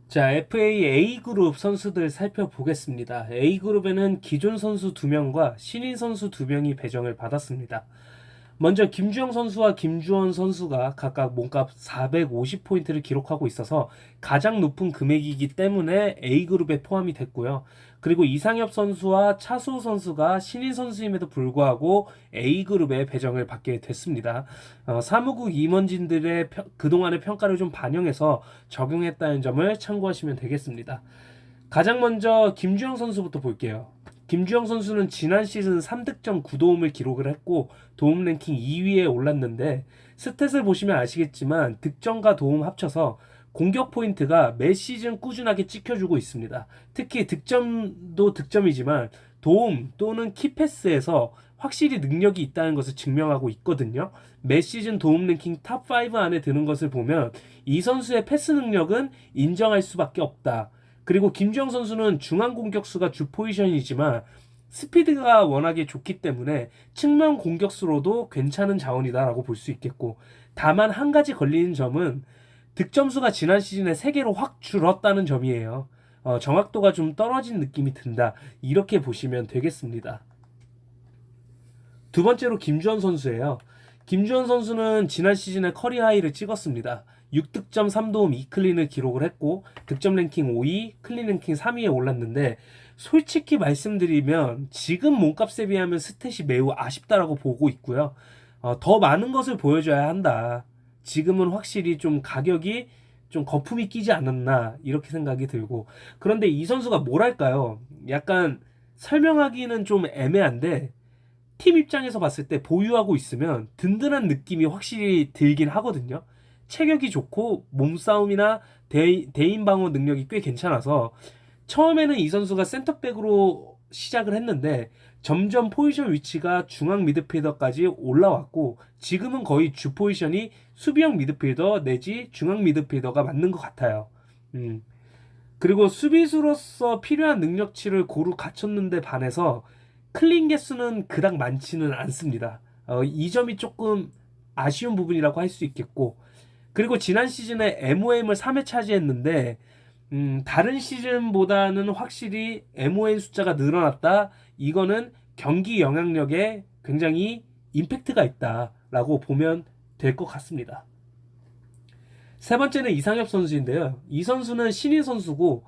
자, FA A그룹 선수들 살펴보겠습니다. A그룹에는 기존 선수 2명과 신인 선수 2명이 배정을 받았습니다. 먼저 김주영 선수와 김주원 선수가 각각 몸값 450포인트를 기록하고 있어서 가장 높은 금액이기 때문에 A그룹에 포함이 됐고요. 그리고 이상엽 선수와 차수호 선수가 신인 선수임에도 불구하고 A그룹에 배정을 받게 됐습니다. 사무국 임원진들의 그동안의 평가를 좀 반영해서 적용했다는 점을 참고하시면 되겠습니다. 가장 먼저 김주영 선수부터 볼게요. 김주영 선수는 지난 시즌 3득점 9도움을 기록을 했고 도움 랭킹 2위에 올랐는데 스탯을 보시면 아시겠지만 득점과 도움 합쳐서 공격 포인트가 매 시즌 꾸준하게 찍혀주고 있습니다. 특히 득점도 득점이지만 도움 또는 키패스에서 확실히 능력이 있다는 것을 증명하고 있거든요. 매 시즌 도움 랭킹 탑5 안에 드는 것을 보면 이 선수의 패스 능력은 인정할 수밖에 없다. 그리고 김주영 선수는 중앙 공격수가 주 포지션이지만 스피드가 워낙에 좋기 때문에 측면 공격수로도 괜찮은 자원이다라고 볼 수 있겠고, 다만 한 가지 걸리는 점은 득점수가 지난 시즌에 3개로 확 줄었다는 점이에요. 정확도가 좀 떨어진 느낌이 든다. 이렇게 보시면 되겠습니다. 두 번째로 김주원 선수예요. 김주원 선수는 지난 시즌에 커리어 하이를 찍었습니다. 6득점 3도움 2클린을 기록을 했고 득점 랭킹 5위, 클린 랭킹 3위에 올랐는데 솔직히 말씀드리면 지금 몸값에 비하면 스탯이 매우 아쉽다라고 보고 있고요. 더 많은 것을 보여줘야 한다. 지금은 확실히 좀 가격이 좀 거품이 끼지 않았나 이렇게 생각이 들고, 그런데 이 선수가 뭐랄까요? 약간 설명하기는 좀 애매한데 팀 입장에서 봤을 때 보유하고 있으면 든든한 느낌이 확실히 들긴 하거든요. 체격이 좋고 몸싸움이나 대인 방어 능력이 꽤 괜찮아서 처음에는 이 선수가 센터백으로 시작을 했는데 점점 포지션 위치가 중앙 미드필더까지 올라왔고 지금은 거의 주 포지션이 수비형 미드필더 내지 중앙 미드필더가 맞는 것 같아요. 음. 그리고 수비수로서 필요한 능력치를 고루 갖췄는데 반해서 클린 개수는 그닥 많지는 않습니다. 이 점이 조금 아쉬운 부분이라고 할 수 있겠고, 그리고 지난 시즌에 MOM을 3회 차지했는데 다른 시즌보다는 확실히 MOM 숫자가 늘어났다. 이거는 경기 영향력에 굉장히 임팩트가 있다라고 보면 될 것 같습니다. 세 번째는 이상엽 선수인데요. 이 선수는 신인 선수고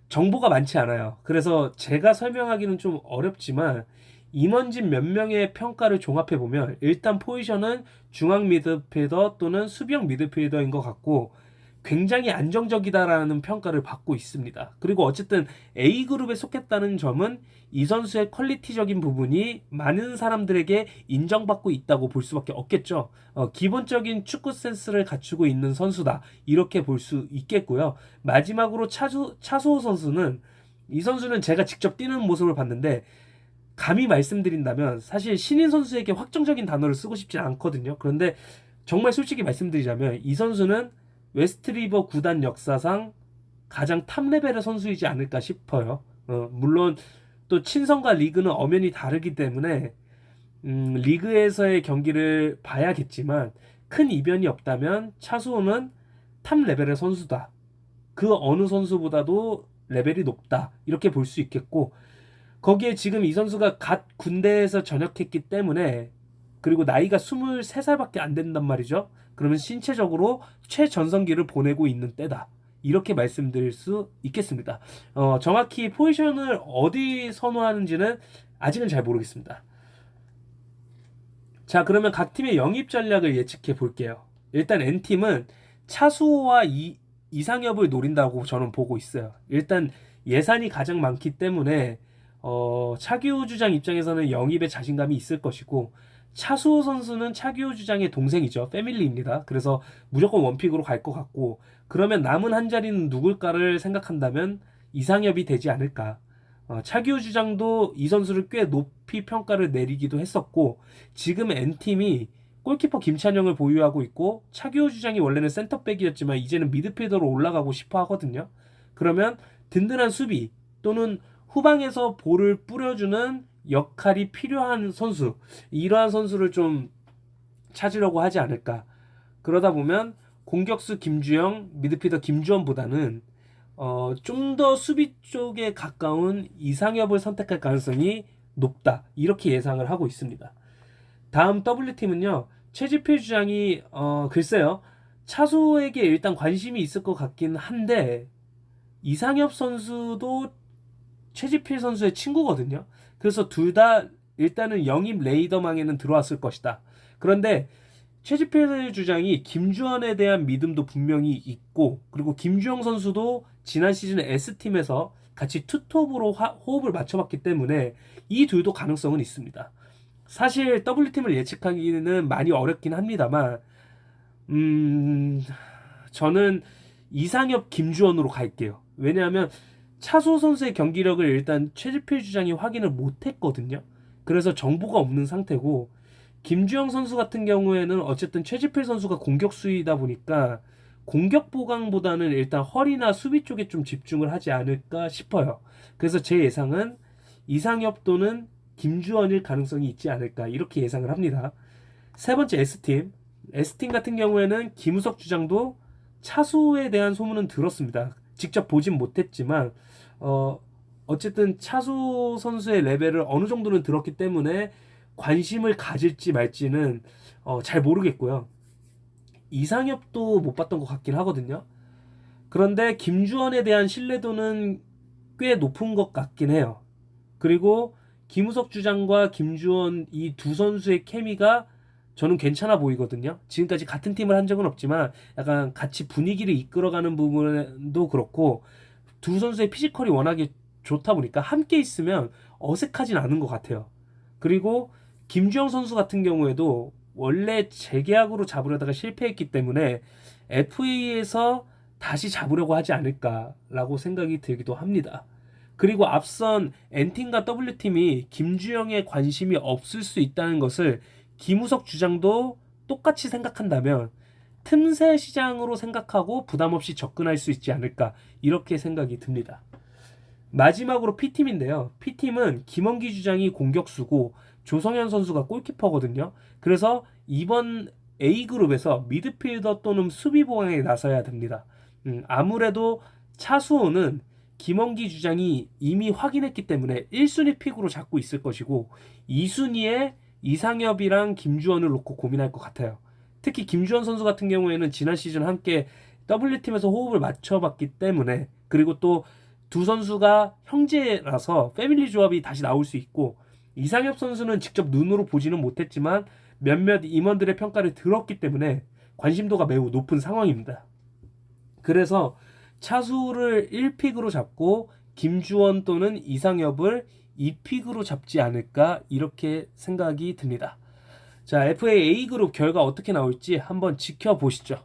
정보가 많지 않아요. 그래서 제가 설명하기는 좀 어렵지만 임원진 몇 명의 평가를 종합해 보면 일단 포지션은 중앙 미드필더 또는 수비형 미드필더인 것 같고 굉장히 안정적이다라는 평가를 받고 있습니다. 그리고 어쨌든 A그룹에 속했다는 점은 이 선수의 퀄리티적인 부분이 많은 사람들에게 인정받고 있다고 볼 수밖에 없겠죠. 기본적인 축구 센스를 갖추고 있는 선수다. 이렇게 볼 수 있겠고요. 마지막으로 차수호 선수는, 이 선수는 제가 직접 뛰는 모습을 봤는데 감히 말씀드린다면 사실 신인 선수에게 확정적인 단어를 쓰고 싶지 않거든요. 그런데 정말 솔직히 말씀드리자면 이 선수는 웨스트리버 구단 역사상 가장 탑 레벨의 선수이지 않을까 싶어요. 물론 또 친선과 리그는 엄연히 다르기 때문에 리그에서의 경기를 봐야겠지만 큰 이변이 없다면 차수호는 탑 레벨의 선수다. 그 어느 선수보다도 레벨이 높다. 이렇게 볼 수 있겠고, 거기에 지금 이 선수가 갓 군대에서 전역했기 때문에, 그리고 나이가 23살밖에 안 된단 말이죠. 그러면 신체적으로 최전성기를 보내고 있는 때다. 이렇게 말씀드릴 수 있겠습니다. 정확히 포지션을 어디 선호하는지는 아직은 잘 모르겠습니다. 자, 그러면 각 팀의 영입 전략을 예측해 볼게요. 일단 N팀은 차수호와 이상엽을 노린다고 저는 보고 있어요. 일단 예산이 가장 많기 때문에 차기호 주장 입장에서는 영입에 자신감이 있을 것이고, 차수호 선수는 차기호 주장의 동생이죠. 패밀리입니다. 그래서 무조건 원픽으로 갈 것 같고, 그러면 남은 한 자리는 누굴까를 생각한다면 이상엽이 되지 않을까. 차기호 주장도 이 선수를 꽤 높이 평가를 내리기도 했었고, 지금 N팀이 골키퍼 김찬영을 보유하고 있고 차기호 주장이 원래는 센터백이었지만 이제는 미드필더로 올라가고 싶어 하거든요. 그러면 든든한 수비 또는 후방에서 볼을 뿌려주는 역할이 필요한 선수, 이러한 선수를 좀 찾으려고 하지 않을까. 그러다 보면 공격수 김주영, 미드필더 김주원보다는 좀 더 수비 쪽에 가까운 이상엽을 선택할 가능성이 높다. 이렇게 예상을 하고 있습니다. 다음 W팀은요. 최지필 주장이 글쎄요. 차수에게 일단 관심이 있을 것 같긴 한데 이상엽 선수도 최지필 선수의 친구거든요. 그래서 둘 다 일단은 영입 레이더망에는 들어왔을 것이다. 그런데 최지필 주장이 김주원에 대한 믿음도 분명히 있고, 그리고 김주영 선수도 지난 시즌 S팀에서 같이 투톱으로 호흡을 맞춰봤기 때문에 이 둘도 가능성은 있습니다. 사실 W팀을 예측하기는 많이 어렵긴 합니다만 저는 이상엽 김주원으로 갈게요. 왜냐하면 차소 선수의 경기력을 일단 최지필 주장이 확인을 못했거든요. 그래서 정보가 없는 상태고, 김주영 선수 같은 경우에는 어쨌든 최지필 선수가 공격수이다 보니까 공격 보강보다는 일단 허리나 수비 쪽에 좀 집중을 하지 않을까 싶어요. 그래서 제 예상은 이상엽 또는 김주원일 가능성이 있지 않을까 이렇게 예상을 합니다. 세 번째 S팀. S팀 같은 경우에는 김우석 주장도 차수에 대한 소문은 들었습니다. 직접 보진 못했지만 어쨌든 차수 선수의 레벨을 어느 정도는 들었기 때문에 관심을 가질지 말지는 잘 모르겠고요. 이상엽도 못 봤던 것 같긴 하거든요. 그런데 김주원에 대한 신뢰도는 꽤 높은 것 같긴 해요. 그리고 김우석 주장과 김주원 이 두 선수의 케미가 저는 괜찮아 보이거든요. 지금까지 같은 팀을 한 적은 없지만 약간 같이 분위기를 이끌어가는 부분도 그렇고 두 선수의 피지컬이 워낙에 좋다 보니까 함께 있으면 어색하진 않은 것 같아요. 그리고 김주영 선수 같은 경우에도 원래 재계약으로 잡으려다가 실패했기 때문에 FA에서 다시 잡으려고 하지 않을까라고 생각이 들기도 합니다. 그리고 앞선 N팀과 W팀이 김주영에 관심이 없을 수 있다는 것을 김우석 주장도 똑같이 생각한다면 틈새 시장으로 생각하고 부담 없이 접근할 수 있지 않을까 이렇게 생각이 듭니다. 마지막으로 P팀인데요. P팀은 김원기 주장이 공격수고 조성현 선수가 골키퍼거든요. 그래서 이번 A그룹에서 미드필더 또는 수비 보강에 나서야 됩니다. 아무래도 차수호는 김원기 주장이 이미 확인했기 때문에 1순위 픽으로 잡고 있을 것이고 2순위에 이상엽이랑 김주원을 놓고 고민할 것 같아요. 특히 김주원 선수 같은 경우에는 지난 시즌 함께 W팀에서 호흡을 맞춰봤기 때문에 그리고 또 두 선수가 형제라서 패밀리 조합이 다시 나올 수 있고 이상엽 선수는 직접 눈으로 보지는 못했지만 몇몇 임원들의 평가를 들었기 때문에 관심도가 매우 높은 상황입니다. 그래서 차수를 1픽으로 잡고 김주원 또는 이상엽을 2픽으로 잡지 않을까 이렇게 생각이 듭니다. 자, FA A그룹 결과 어떻게 나올지 한번 지켜보시죠.